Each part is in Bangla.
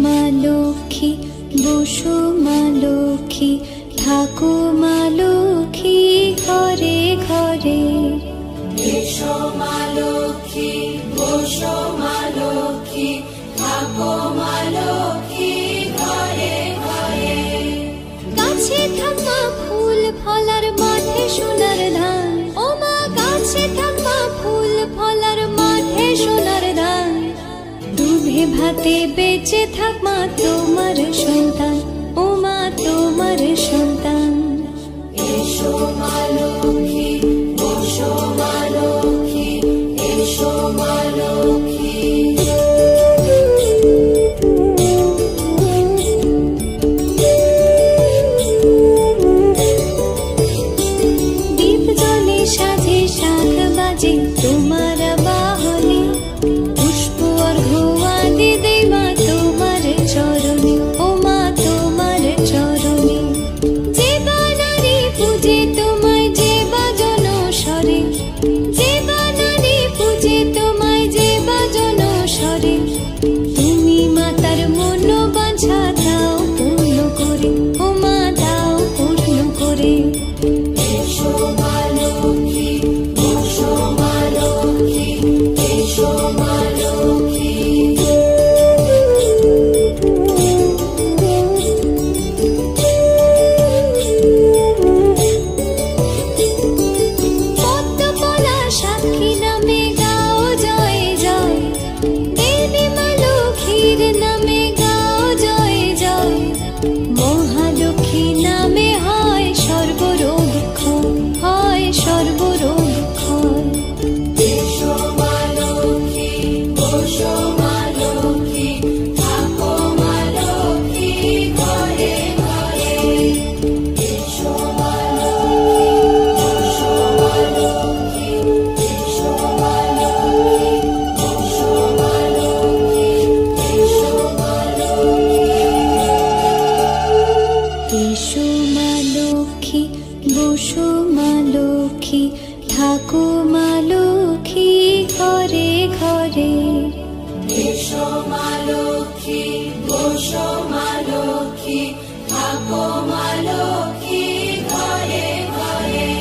মা লক্ষ্মী, বসো মা লক্ষ্মী, থাকো মা লক্ষ্মী ঘরে ঘরে। এসো মা লক্ষ্মী, বসো মা লক্ষ্মী, থাকো মা লক্ষ্মী ঘরে ঘরে। গাছে থাকা ফুল ফলার মাঠে সোনার ধান, ও মা গাছে থাকা ফুল ফলার মাঠে সোনার ধান। দুধে ভাতে বেঁচে থাক মা তোমার সন্তান, ও মা তোমার সন্তান। এসো মা লক্ষ্মী, বসো মা লক্ষ্মী, এসো মা লক্ষ্মী। দীপ জ্বলে সাজে শাখ বাজে তোমার বাহনে, পুষ্প অর্ঘ্য আদি দেই মা তোমার চরণে, ও মা তোমার চরণে। যে বানারে পূজে তোমায় যে বাজন স্বরে, যে বানারে পূজে তোমায় যে বাজন স্বরে। তুমি মাতার মন বাঞ্ছা দাও পূর্ণ করে, ও মা দাও পূর্ণ করে। এসো মা লক্ষ্মী, বসো মা লক্ষ্মী, এসো মা লক্ষ্মী। পদ্মপলা সাক্ষী নামে গাও জয় জয়, দেবী মা লক্ষ্মীর নামে গাও জয় জয়। মহালক্ষ্মী নামে হয় সর্বরোগ ক্ষয়, হয় সর্বরোগ ক্ষয়। এসো মা লক্ষ্মী, বসো মা লক্ষ্মী, থাকো মা লক্ষ্মী ঘরে ঘরে। এসো মা লক্ষ্মী, বসো মা লক্ষ্মী, এসো মা লক্ষ্মী, বসো মা লক্ষ্মী, এসো মা লক্ষ্মী। এসো মা লক্ষ্মী, বসো মা লক্ষ্মী, থাকো মা লক্ষ্মী ঘরে ঘরে। এসো মা লক্ষ্মী, বসো মা লক্ষ্মী, থাকো মা লক্ষ্মী ঘরে ঘরে।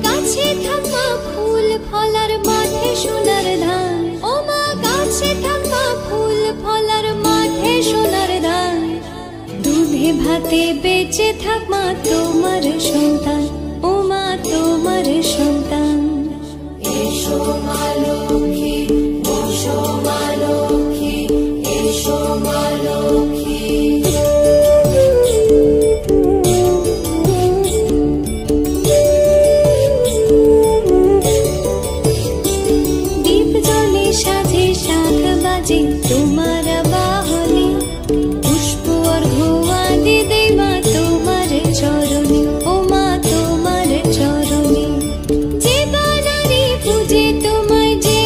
গাছে থাকা ফুল ফলার মাঠে সোনার ধান, ও মা গাছে থাকা ফুল ফলার মাঠে সোনার ধান। দুধে ভাতে বেঁচে থাক মা তোমার সন্তান, ও মা তোমার সন্তান। এসো মা লক্ষ্মী, বসো মা লক্ষ্মী, এসো মা লক্ষ্মী। দীপ জ্বলে সাজে শাখ বাজে তোমার বাহনে, পুষ্প অর্ঘ্য আদি দেই মা তোমার চরণে, ও মা তোমার চরণে। যে বানারে পূজে তোমায় যে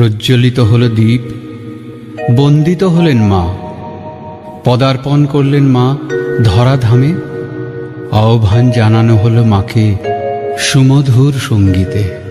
প্রজ্জ্বলিত হল দীপ, বন্দিত হলেন মা, পদার্পণ করলেন মা ধরাধামে। আহ্বান জানানো হলো মাকে সুমধুর সঙ্গীতে।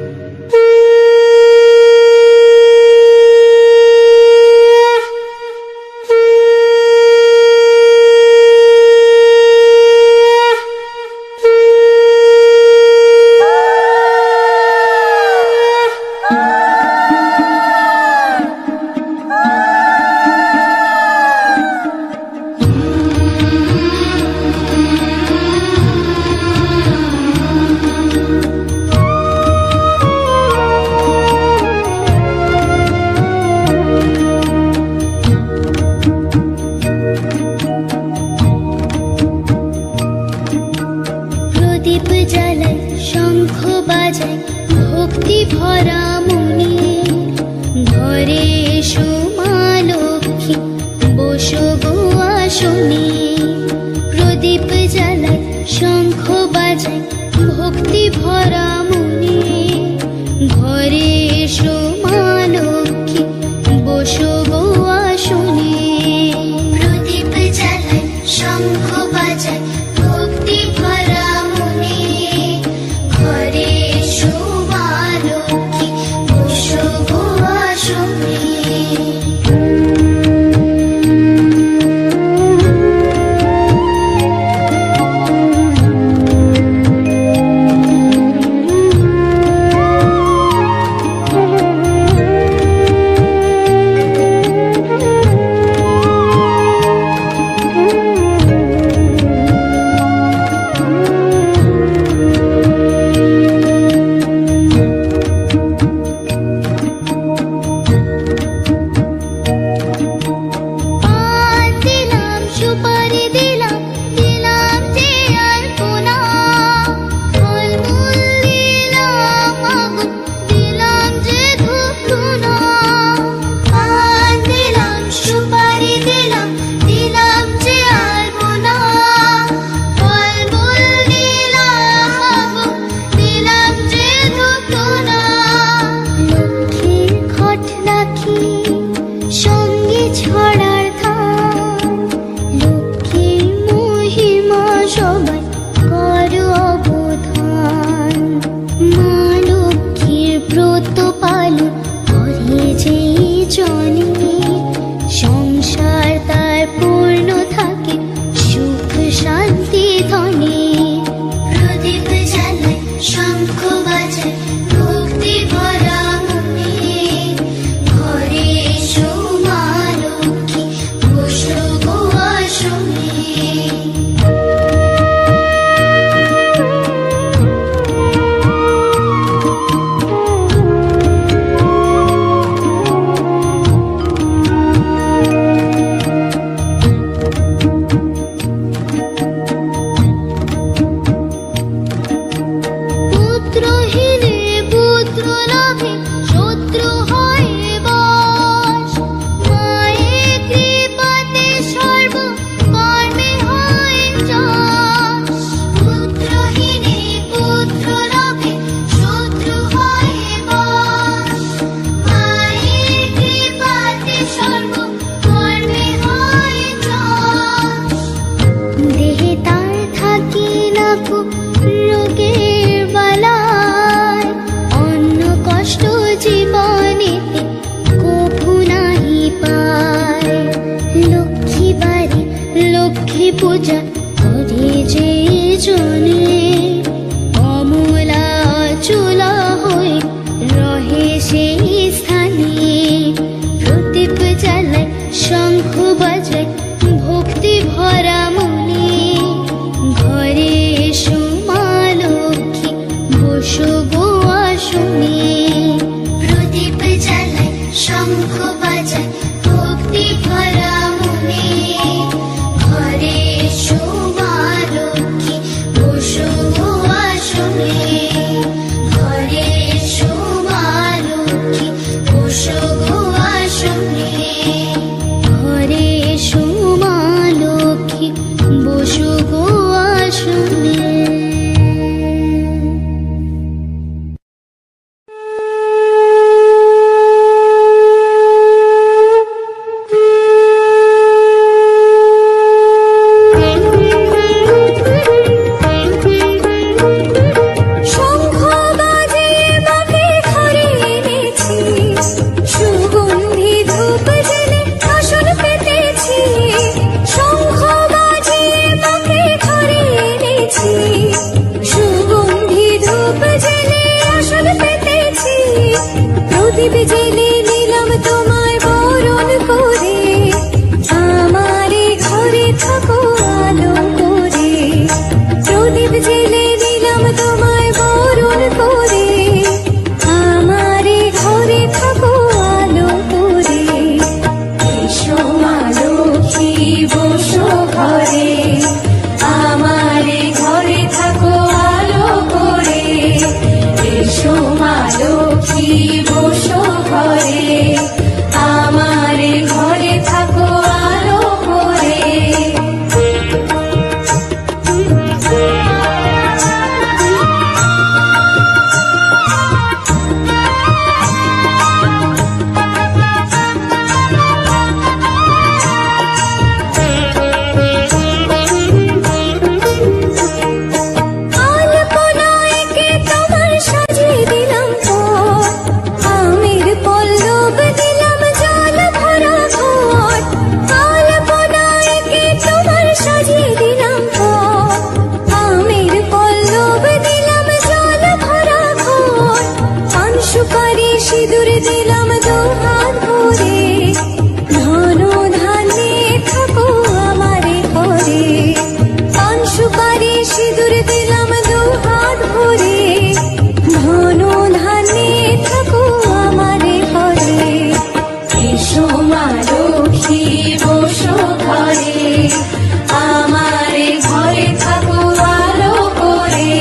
প্রদীপ জেলে নিলাম তোমায় বরণ করে, আমারে ঘরে থাকো আলো করে। প্রদীপ জেলে নিলাম তোমায় বরণ করে, আমারে ঘরে থাকো আলো করে। এসো মা লক্ষ্মী বসো ঘরে, আমারে ঘরে থাকো আলো করে। এসো মা লক্ষ্মী বসো ঘরে, আমারে ঘরে থাকো আলো করে। সিঁদুর দিলাম দুহাত ভরে, ধন ধান্যে থাকো আমারে ঘরে। পান সুপারি সিঁদুর দিলাম দুহাত ভরে, ধন ধান্যে থাকো আমারে ঘরে। এসো মা লক্ষ্মী বসো ঘরে, আমারে ঘরে থাকো আলো করে।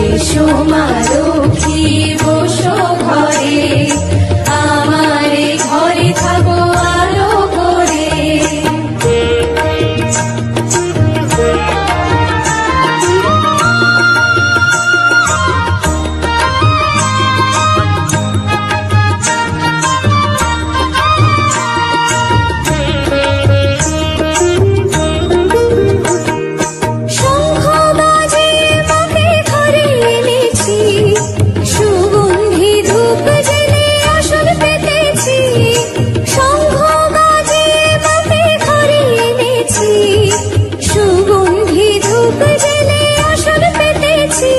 এসো মা লক্ষ্মী বসো ঘরে, আমারে ঘরে থাকো আলো করে। শঙ্খ বাজে মাকে ঘরে এনেছি, সুগন্ধি ধূপ জেলে আসন পেতেছি। শঙ্খ বাজে মাকে ঘরে এনেছি, সুগন্ধি ধূপ জেলে আসন পেতেছি।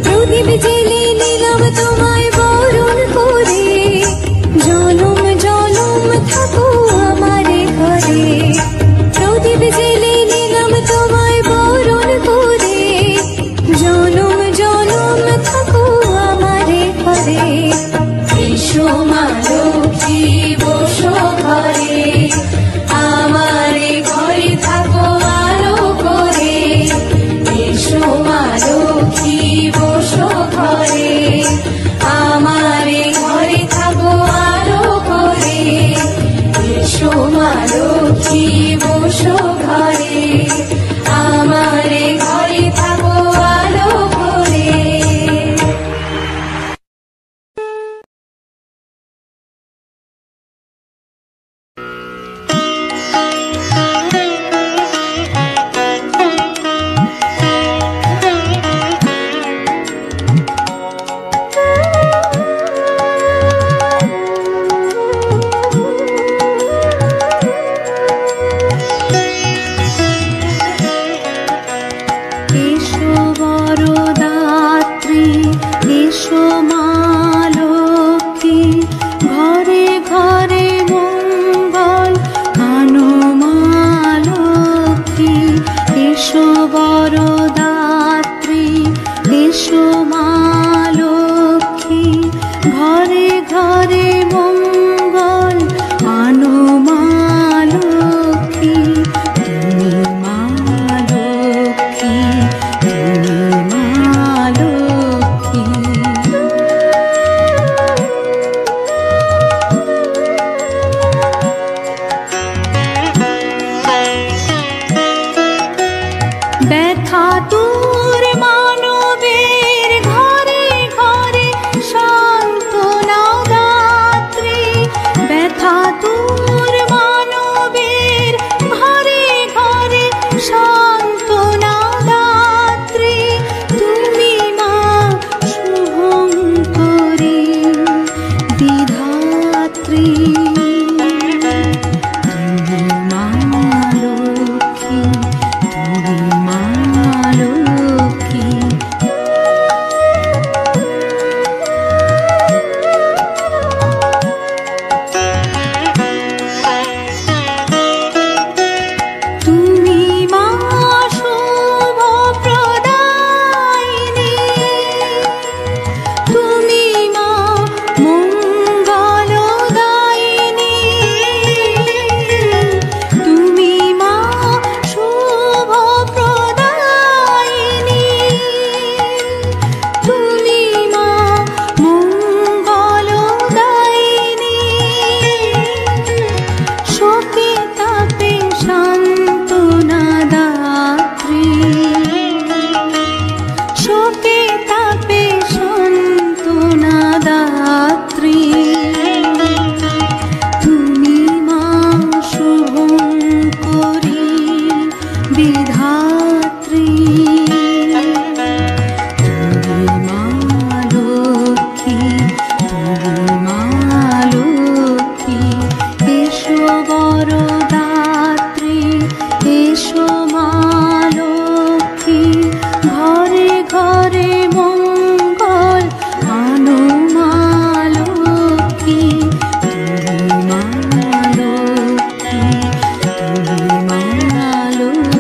প্রদীপ জেলে নিলাম তোমায় বরণ করে, জনম জনম থাকো আমারে ঘরে। প্রদীপ জেলে নিলাম তোমায় বরণ করে, জনম জনম থাকো আমারে ঘরে। এসো মা লক্ষ্মী বসো ঘরে, আমারে ঘরে থাকো আলো করে। এসো মা লক্ষ্মী বসো ঘরে, আমারে ঘরে থাকো আলো করে। এসো মা লক্ষ্মী বসো ঘরে, আমারে ঘরে থাকো আলো করে। এসো বরদাত্রী, এসো মা লক্ষ্মী, ঘরে ঘরে মঙ্গল আনো মা লক্ষ্মী। এসো বরদাত্রী, এসো মা লক্ষ্মী, ঘরে ঘরে মঙ্গল আনো মা লক্ষ্মী। তুমি মা লক্ষ্মী, তুমি মা লক্ষ্মী। ব্যথা দূর মানবের ঘরে ঘরে সান্ত্বনা দাত্রী। ব্যথা দূর মানবের ঘরে ঘরে সান্ত্বনা দাত্রী। তুমি মা শুভঙ্করী বিধাত্রী। তুমি মা লক্ষ্মী, তুমি মা লক্ষ্মী। ঘরে ঘরে মঙ্গল আনো মা লক্ষ্মী, তুমি মা লক্ষ্মী, তুমি মা লক্ষ্মী।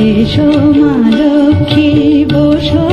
এসো মা লক্ষ্মী বসো